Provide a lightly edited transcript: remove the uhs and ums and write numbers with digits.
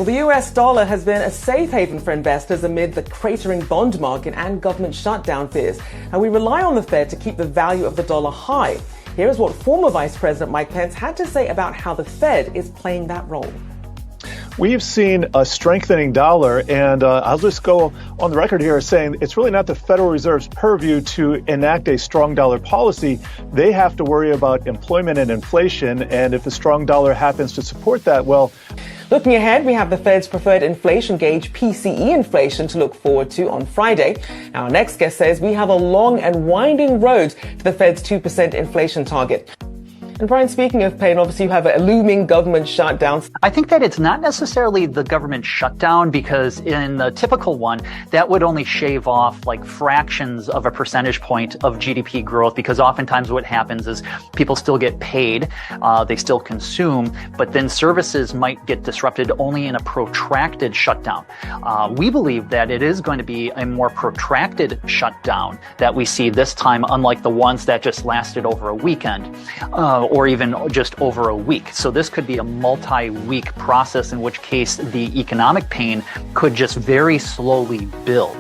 Well, the US dollar has been a safe haven for investors amid the cratering bond market and government shutdown fears. And we rely on the Fed to keep the value of the dollar high. Here is what former Vice President Mike Pence had to say about how the Fed is playing that role. We've seen a strengthening dollar, and I'll just go on the record here saying it's really not the Federal Reserve's purview to enact a strong dollar policy. They have to worry about employment and inflation, and if the strong dollar happens to support that, well... Looking ahead, we have the Fed's preferred inflation gauge, PCE inflation, to look forward to on Friday. Our next guest says we have a long and winding road to the Fed's 2% inflation target. And Brian, speaking of pain, obviously you have a looming government shutdown. I think that it's not necessarily the government shutdown, because in the typical one, that would only shave off like fractions of a percentage point of GDP growth, because oftentimes what happens is people still get paid, they still consume, but then services might get disrupted only in a protracted shutdown. We believe that it is going to be a more protracted shutdown that we see this time, unlike the ones that just lasted over a weekend. Or even just over a week. So this could be a multi-week process, in which case the economic pain could just very slowly build.